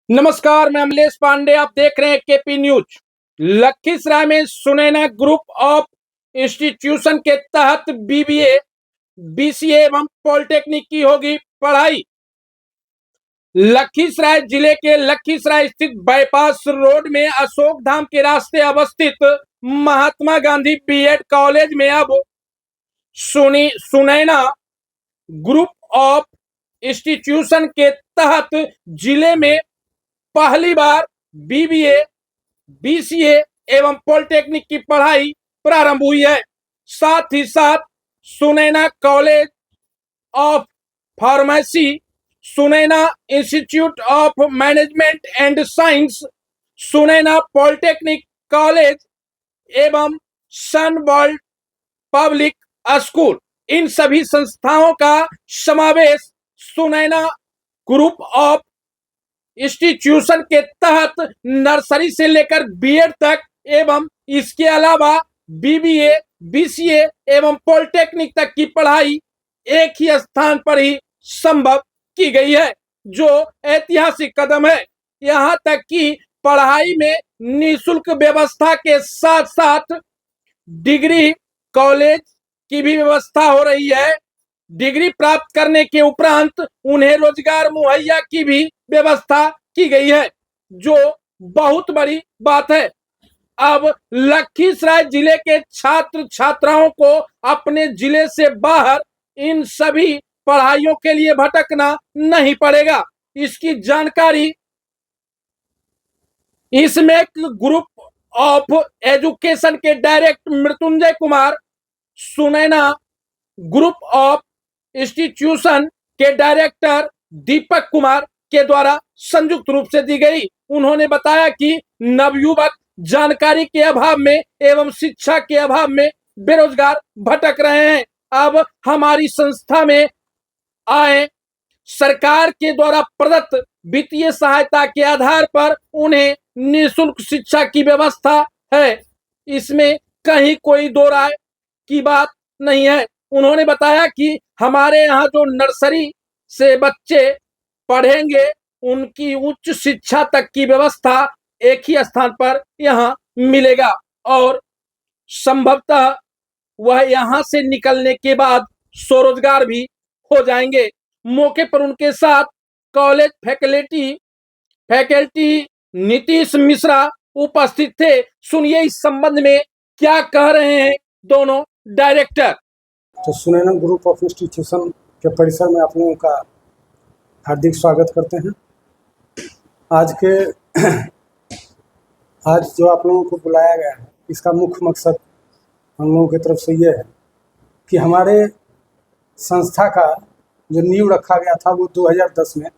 नमस्कार, मैं अमलेश पांडे। आप देख रहे हैं केपी न्यूज। लखीसराय में सुनैना ग्रुप ऑफ इंस्टीट्यूशन के तहत बीबीए, बीसीए एवं पॉलिटेक्निक की होगी पढ़ाई। लखीसराय जिले के लखीसराय स्थित बाईपास रोड में अशोक धाम के रास्ते अवस्थित महात्मा गांधी बीएड कॉलेज में अब सुनैना ग्रुप ऑफ इंस्टीट्यूशन के तहत जिले में पहली बार बीबीए, बीसीए एवं पॉलिटेक्निक की पढ़ाई प्रारंभ हुई है। साथ ही साथ Sunaina college of pharmacy, Sunaina institute of management and science, Sunaina polytechnic college एवं सनवर्ल्ड पब्लिक स्कूल, इन सभी संस्थाओं का समावेश सुनैना ग्रुप ऑफ इंस्टीट्यूशन के तहत नर्सरी से लेकर बीएड तक एवं इसके अलावा बीबीए, बीसीए एवं पॉलिटेक्निक तक की पढ़ाई एक ही स्थान पर ही संभव की गई है, जो ऐतिहासिक कदम है। यहां तक कि पढ़ाई में निःशुल्क व्यवस्था के साथ साथ डिग्री कॉलेज की भी व्यवस्था हो रही है। डिग्री प्राप्त करने के उपरांत उन्हें रोजगार मुहैया की भी व्यवस्था की गई है, जो बहुत बड़ी बात है। अब लखीसराय जिले के छात्र छात्राओं को अपने जिले से बाहर इन सभी पढ़ाइयों के लिए भटकना नहीं पड़ेगा। इसकी जानकारी इसमें ग्रुप ऑफ एजुकेशन के director Mrityunjay Kumar, Sunaina group of institution के डायरेक्टर दीपक कुमार के द्वारा संयुक्त रूप से दी गई। उन्होंने बताया कि नवयुवक जानकारी के अभाव में एवं शिक्षा के अभाव में बेरोजगार भटक रहे हैं। अब हमारी संस्था में आए सरकार के द्वारा प्रदत्त वित्तीय सहायता के आधार पर उन्हें निःशुल्क शिक्षा की व्यवस्था है। इसमें कहीं कोई दो राय की बात नहीं है। उन्होंने बताया कि हमारे यहाँ जो नर्सरी से बच्चे पढ़ेंगे उनकी उच्च शिक्षा तक की व्यवस्था एक ही स्थान पर यहाँ मिलेगा और संभवतः वह यहाँ से निकलने के बाद स्वरोजगार भी हो जाएंगे। मौके पर उनके साथ कॉलेज फैकल्टी नीतीश मिश्रा उपस्थित थे। सुनिए इस संबंध में क्या कह रहे हैं दोनों डायरेक्टर। तो सुनैना ग्रुप ऑफ इंस्टीट्यूशन के परिसर में आप लोगों का हार्दिक स्वागत करते हैं। आज जो आप लोगों को बुलाया गया है, इसका मुख्य मकसद हम लोगों की तरफ से ये है कि हमारे संस्था का जो नींव रखा गया था वो 2010 में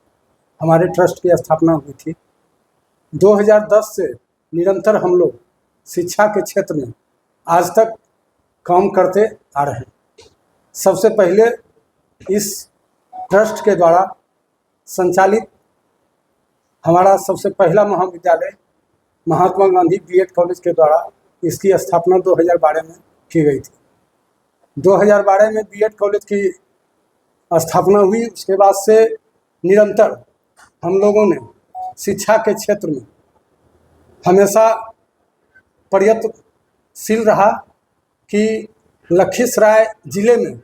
हमारे ट्रस्ट की स्थापना हुई थी। 2010 से निरंतर हम लोग शिक्षा के क्षेत्र में आज तक काम करते आ रहे हैं। सबसे पहले इस ट्रस्ट के द्वारा संचालित हमारा सबसे पहला महाविद्यालय महात्मा गांधी बीएड कॉलेज के द्वारा इसकी स्थापना 2012 में की गई थी। 2012 में बीएड कॉलेज की स्थापना हुई। उसके बाद से निरंतर हम लोगों ने शिक्षा के क्षेत्र में हमेशा प्रयत्नशील रहा कि लखीसराय जिले में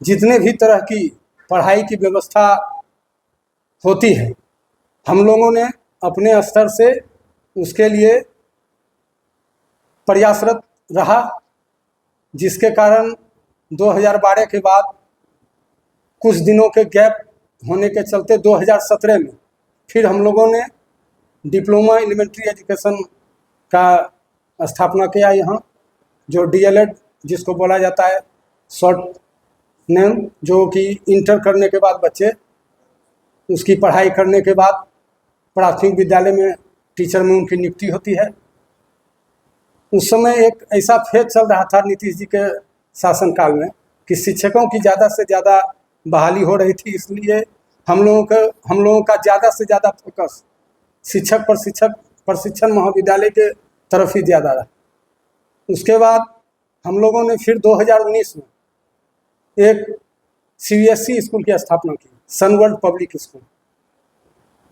जितने भी तरह की पढ़ाई की व्यवस्था होती है, हम लोगों ने अपने स्तर से उसके लिए प्रयासरत रहा, जिसके कारण 2012 के बाद कुछ दिनों के गैप होने के चलते 2017 में फिर हम लोगों ने डिप्लोमा एलिमेंट्री एजुकेशन का स्थापना किया यहाँ, जो डीएलएड जिसको बोला जाता है शॉर्ट नेम, जो कि इंटर करने के बाद बच्चे उसकी पढ़ाई करने के बाद प्राथमिक विद्यालय में टीचर में उनकी नियुक्ति होती है। उस समय एक ऐसा फेज चल रहा था नीतीश जी के शासनकाल में कि शिक्षकों की ज़्यादा से ज़्यादा बहाली हो रही थी, इसलिए हम लोगों का ज़्यादा से ज़्यादा फोकस शिक्षक प्रशिक्षण महाविद्यालय के तरफ ही ज़्यादा रहा। उसके बाद हम लोगों ने फिर 2019 में एक सीबीएसई स्कूल की स्थापना की, सनवर्ल्ड पब्लिक स्कूल।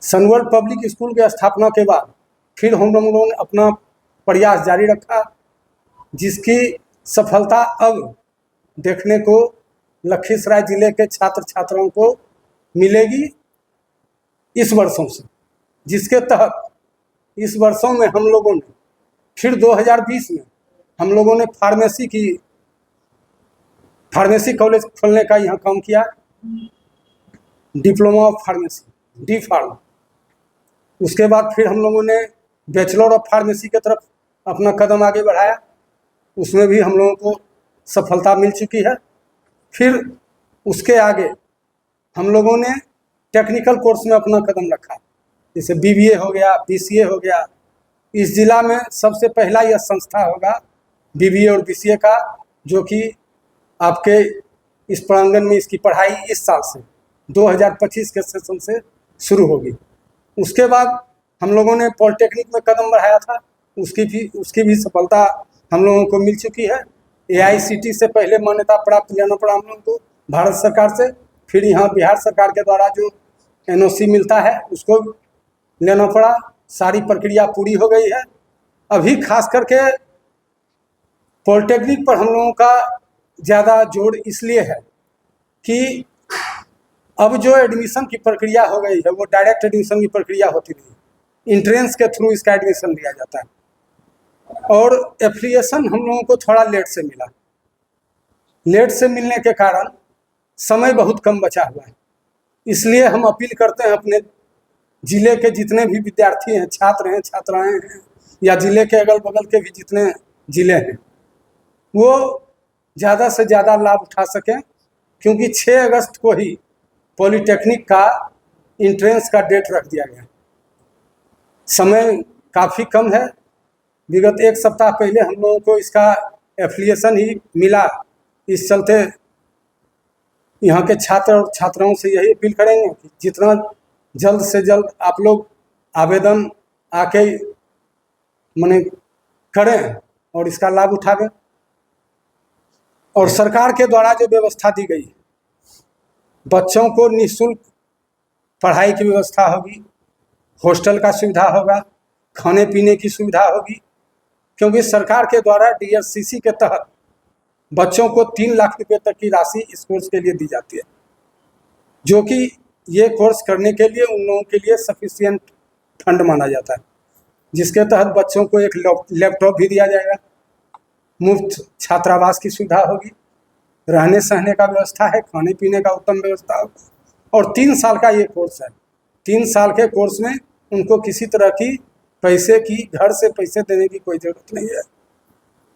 सनवर्ल्ड पब्लिक स्कूल के स्थापना के बाद फिर हम लोगों ने अपना प्रयास जारी रखा, जिसकी सफलता अब देखने को लखीसराय जिले के छात्र छात्राओं को मिलेगी इस वर्षों से, जिसके तहत इस वर्षों में हम लोगों ने फिर 2020 में हम लोगों ने फार्मेसी कॉलेज खोलने का यहाँ काम किया, diploma of pharmacy D pharm. उसके बाद फिर हम लोगों ने बैचलर ऑफ फार्मेसी की तरफ अपना कदम आगे बढ़ाया, उसमें भी हम लोगों को सफलता मिल चुकी है। फिर उसके आगे हम लोगों ने टेक्निकल कोर्स में अपना कदम रखा, जैसे बीबीए हो गया, बीसीए हो गया। इस जिला में सबसे पहला यह संस्था होगा बीबीए और बीसीए का, जो कि आपके इस प्रांगण में इसकी पढ़ाई इस साल से 2025 के सेशन से शुरू होगी। उसके बाद हम लोगों ने पॉलिटेक्निक में कदम बढ़ाया था, उसकी भी सफलता हम लोगों को मिल चुकी है। AICTE से पहले मान्यता प्राप्त लेना पड़ा हम लोगों को भारत सरकार से, फिर यहाँ बिहार सरकार के द्वारा जो NOC मिलता है उसको लेना पड़ा। सारी प्रक्रिया पूरी हो गई है। अभी खास करके पॉलिटेक्निक पर हम लोगों का ज़्यादा जोर इसलिए है कि अब जो एडमिशन की प्रक्रिया हो गई है वो डायरेक्ट एडमिशन की प्रक्रिया होती नहीं, इंट्रेंस के थ्रू इसका एडमिशन लिया जाता है। और एफिलिएशन हम लोगों को थोड़ा लेट से मिला, लेट से मिलने के कारण समय बहुत कम बचा हुआ है। इसलिए हम अपील करते हैं अपने ज़िले के जितने भी विद्यार्थी हैं, छात्र हैं, छात्राएं हैं, या ज़िले के अगल बगल के भी जितने ज़िले हैं, वो ज़्यादा से ज़्यादा लाभ उठा सकें, क्योंकि 6 अगस्त को ही पॉलिटेक्निक का इंट्रेंस का डेट रख दिया गया। समय काफ़ी कम है। विगत 1 सप्ताह पहले हम लोगों को इसका एफिलिएशन ही मिला। इस चलते यहाँ के छात्र और छात्राओं से यही अपील करेंगे कि जितना जल्द से जल्द आप लोग आवेदन आके माने करें और इसका लाभ उठावें। और सरकार के द्वारा जो व्यवस्था दी गई है, बच्चों को निःशुल्क पढ़ाई की व्यवस्था होगी, हॉस्टल का सुविधा होगा, खाने पीने की सुविधा होगी, क्योंकि सरकार के द्वारा DSCC के तहत बच्चों को 3 लाख रुपए तक की राशि इस कोर्स के लिए दी जाती है, जो कि ये कोर्स करने के लिए उन लोगों के लिए सफिशिएंट फंड माना जाता है, जिसके तहत बच्चों को एक लैपटॉप भी दिया जाएगा, मुफ्त छात्रावास की सुविधा होगी, रहने सहने का व्यवस्था है, खाने पीने का उत्तम व्यवस्था होगा। और 3 साल का ये कोर्स है। 3 साल के कोर्स में उनको किसी तरह की पैसे की, घर से पैसे देने की कोई ज़रूरत नहीं है।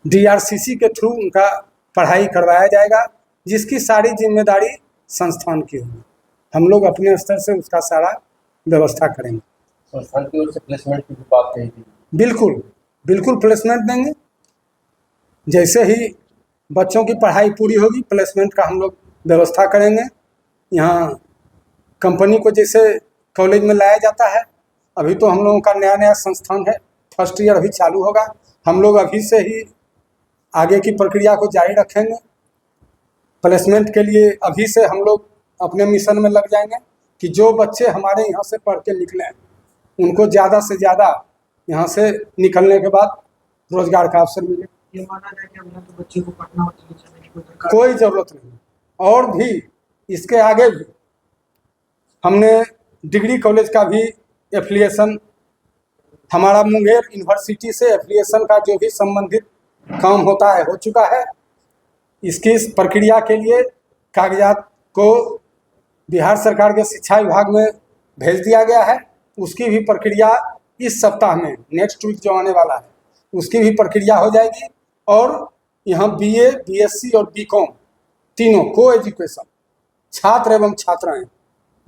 DRCC के थ्रू उनका पढ़ाई करवाया जाएगा, जिसकी सारी जिम्मेदारी संस्थान की होगी। हम लोग अपने स्तर से उसका सारा व्यवस्था करेंगे। संस्थान की ओर से प्लेसमेंट की भी बात कही थी। बिल्कुल प्लेसमेंट देंगे। जैसे ही बच्चों की पढ़ाई पूरी होगी, प्लेसमेंट का हम लोग व्यवस्था करेंगे। यहाँ कंपनी को जैसे कॉलेज में लाया जाता है, अभी तो हम लोगों का नया संस्थान है, फर्स्ट ईयर अभी चालू होगा। हम लोग अभी से ही आगे की प्रक्रिया को जारी रखेंगे। प्लेसमेंट के लिए अभी से हम लोग अपने मिशन में लग जाएंगे कि जो बच्चे हमारे यहाँ से पढ़ के निकले हैं, उनको ज़्यादा से ज़्यादा यहाँ से निकलने के बाद रोजगार का अवसर मिले। ये माना जाए कि हमने तो बच्चे को पढ़ना होती है, जाने की कोई ज़रूरत नहीं। और भी इसके आगे भी हमने डिग्री कॉलेज का भी एफिलिएशन, हमारा मुंगेर यूनिवर्सिटी से एफिलिएशन का जो भी संबंधित काम होता है हो चुका है। इसकी प्रक्रिया के लिए कागजात को बिहार सरकार के शिक्षा विभाग में भेज दिया गया है। उसकी भी प्रक्रिया इस सप्ताह में, नेक्स्ट वीक जो आने वाला है, उसकी भी प्रक्रिया हो जाएगी। और यहाँ BA, BSc और BCom तीनों को एजुकेशन छात्र एवं छात्राएं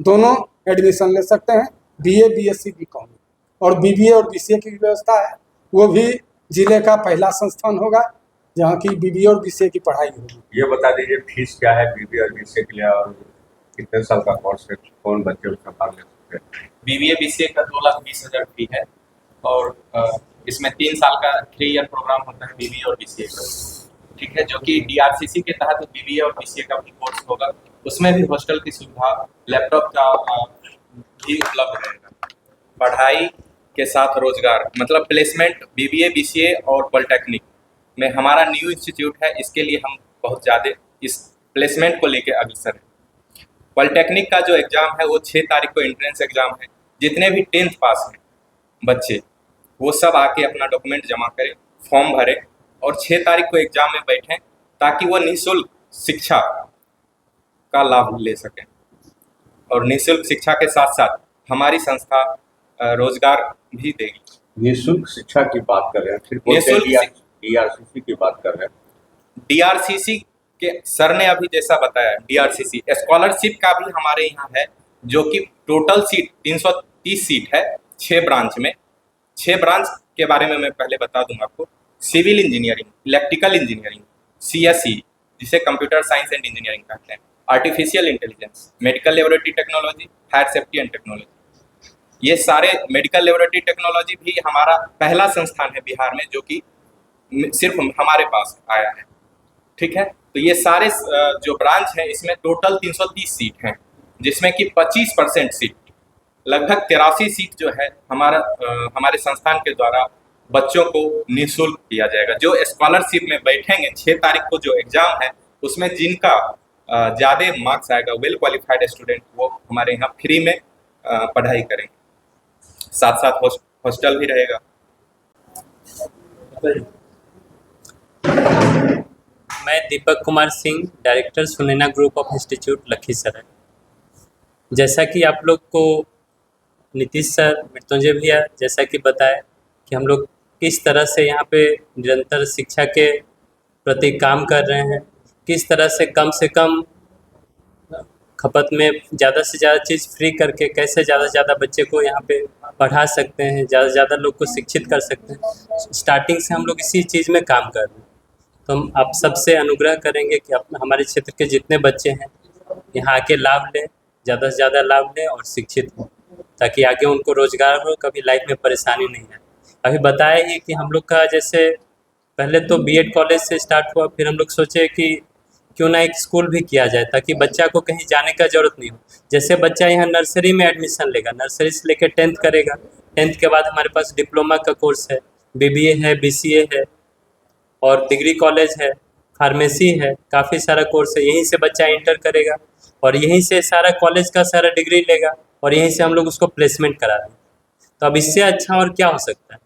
दोनों एडमिशन ले सकते हैं। BA, BSc, BCom और BBA और BCA की व्यवस्था है। वो भी जिले का पहला संस्थान होगा जहाँ की BBA और BCA की पढ़ाई होगी। ये बता दीजिए फीस क्या है BBA और BCA के लिए, और कितने साल का कोर्स है, कौन बच्चे उसका भाग ले सकते हैं? BBA BCA का 2,20,000 फी है, और इसमें 3 साल का 3 ईयर प्रोग्राम होता है BBA और BCA का, ठीक है, जो कि DRCC के तहत BBA और BCA का भी कोर्स होगा। उसमें भी हॉस्टल की सुविधा, लैपटॉप का भी उपलब्ध रहेगा। पढ़ाई के साथ रोजगार मतलब प्लेसमेंट बीबीए बीसीए और पॉलिटेक्निक में हमारा न्यू इंस्टीट्यूट है। इसके लिए हम बहुत ज़्यादा इस प्लेसमेंट को लेकर अग्रसर हैं। पॉलिटेक्निक का जो एग्ज़ाम है वो 6 तारीख को एंट्रेंस एग्ज़ाम है। जितने भी 10th पास हैं बच्चे वो सब आके अपना डॉक्यूमेंट जमा करें, फॉर्म भरें और 6 तारीख को एग्ज़ाम में बैठें ताकि वो निःशुल्क शिक्षा का लाभ ले सकें। और निःशुल्क शिक्षा के साथ साथ हमारी संस्था रोजगार भी देगी। निःशुल्क शिक्षा की बात कर रहे हैं, फिर निःशुल्क डीआरसीसी की बात कर रहे हैं। डीआरसीसी के सर ने अभी जैसा बताया, डीआरसीसी स्कॉलरशिप का भी हमारे यहाँ है, जो कि टोटल सीट 330 सीट है 6 ब्रांच में। 6 ब्रांच के बारे में मैं पहले बता दूं आपको। Civil engineering, electrical engineering, CSE जिसे कंप्यूटर साइंस एंड इंजीनियरिंग कहते हैं, artificial intelligence, medical laboratory technology, fire safety and technology. ये सारे मेडिकल लेबोरेटरी टेक्नोलॉजी भी हमारा पहला संस्थान है बिहार में जो कि सिर्फ हमारे पास आया है। ठीक है, तो ये सारे जो ब्रांच है इसमें टोटल 330 सीट हैं, जिसमें कि 25% सीट लगभग 83 सीट जो है हमारे संस्थान के द्वारा बच्चों को निःशुल्क दिया जाएगा। जो स्कॉलरशिप में बैठेंगे 6 तारीख को जो एग्जाम है उसमें जिनका ज़्यादा मार्क्स आएगा, वेल क्वालिफाइड स्टूडेंट, वो हमारे यहाँ फ्री में पढ़ाई करेंगे। साथ साथ हॉस्टल भी रहेगा। मैं Deepak Kumar Singh, director Sunaina group of institute Lakhisarai. जैसा कि आप लोग को नीतीश सर, मृत्युंजय भैया जैसा कि बताया कि हम लोग किस तरह से यहाँ पे निरंतर शिक्षा के प्रति काम कर रहे हैं, किस तरह से कम खपत में ज़्यादा से ज़्यादा चीज़ फ्री करके कैसे ज़्यादा से ज़्यादा बच्चे को यहाँ पे पढ़ा सकते हैं, ज़्यादा से ज़्यादा लोग को शिक्षित कर सकते हैं। स्टार्टिंग से हम लोग इसी चीज़ में काम कर रहे हैं। तो हम आप सबसे अनुग्रह करेंगे कि हमारे क्षेत्र के जितने बच्चे हैं यहाँ आके लाभ लें, ज़्यादा से ज़्यादा लाभ लें और शिक्षित हों, ताकि आगे उनको रोजगार हो, कभी लाइफ में परेशानी नहीं आए। अभी बताया ही कि हम लोग का जैसे पहले तो बीएड कॉलेज से स्टार्ट हुआ, फिर हम लोग सोचे कि क्यों ना एक स्कूल भी किया जाए ताकि बच्चा को कहीं जाने का ज़रूरत नहीं हो। जैसे बच्चा यहाँ नर्सरी में एडमिशन लेगा, नर्सरी से लेकर 10th करेगा, 10th के बाद हमारे पास डिप्लोमा का कोर्स है, बीबीए है, बीसीए है और डिग्री कॉलेज है, फार्मेसी है, काफ़ी सारा कोर्स है। यहीं से बच्चा इंटर करेगा और यहीं से सारा कॉलेज का सारा डिग्री लेगा और यहीं से हम लोग उसको प्लेसमेंट करा रहे हैं। तो अब इससे अच्छा और क्या हो सकता है।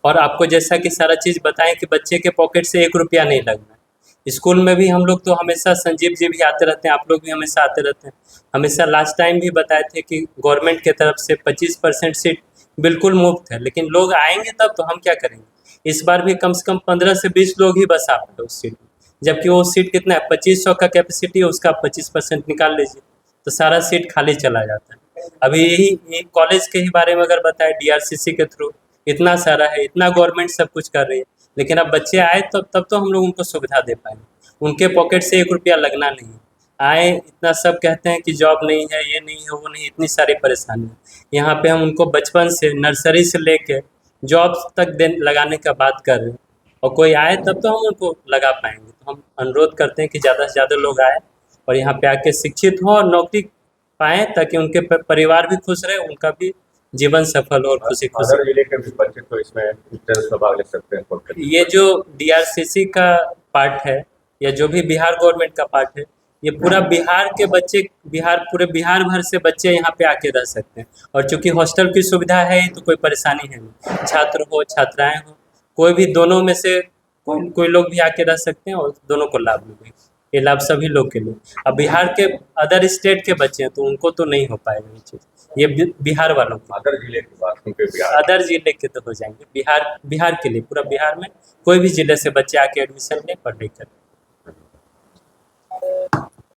और आपको जैसा कि सारा चीज़ बताएं कि बच्चे के पॉकेट से 1 रुपया नहीं लगना है। स्कूल में भी हम लोग तो हमेशा, संजीव जी भी आते रहते हैं, आप लोग भी हमेशा आते रहते हैं, हमेशा लास्ट टाइम भी बताए थे कि गवर्नमेंट के तरफ से 25% सीट बिल्कुल मुफ्त है, लेकिन लोग आएंगे तब तो हम क्या करेंगे। इस बार भी कम से कम 15 से 20 लोग ही बस आ पाए उस सीट में, जबकि वो सीट कितना है, 2500 का कैपेसिटी है, उसका 25% निकाल लीजिए तो सारा सीट खाली चला जाता है। अभी यही कॉलेज के ही बारे में अगर बताए, डीआरसीसी के थ्रू इतना सारा है, इतना गवर्नमेंट सब कुछ कर रही है, लेकिन अब बच्चे आए तब तो हम लोग उनको सुविधा दे पाएंगे। उनके पॉकेट से 1 रुपया लगना नहीं है। आए, इतना सब कहते हैं कि जॉब नहीं है, ये नहीं है, वो नहीं, इतनी सारी परेशानी। यहाँ पे हम उनको बचपन से नर्सरी से लेके जॉब तक लगाने का बात कर रहे हैं और कोई आए तब तो हम उनको लगा पाएंगे। तो हम अनुरोध करते हैं कि ज़्यादा से ज़्यादा लोग आए और यहाँ पे आके शिक्षित हों और नौकरी पाएँ, ताकि उनके परिवार भी खुश रहे, उनका भी जीवन सफल और खुशी खुशी। अदर जिले के भी बच्चे तो इसमें इंट्रेंस में भाग ले सकते हैं। ये जो डीआरसीसी का पार्ट है या जो भी बिहार गवर्नमेंट का पार्ट है, ये पूरा बिहार के बच्चे, पूरे बिहार भर से बच्चे यहाँ पे आके रह सकते हैं। और चूंकि हॉस्टल की सुविधा है तो कोई परेशानी है नहीं, छात्र हो छात्राएं हो, कोई भी दोनों में से कोई लोग भी आके रह सकते हैं और दोनों को लाभ मिलेगा। ये लाभ सभी लोग के लिए। अब बिहार के अदर स्टेट के बच्चे हैं तो उनको तो नहीं हो पाएगा ये चीज़, ये बिहार वालों को। अदर जिले की बात, क्योंकि बिहार अदर जिले के तो हो जाएंगे, बिहार के लिए, पूरा बिहार में कोई भी जिले से बच्चे आके एडमिशन ले, पढ़ाई करें।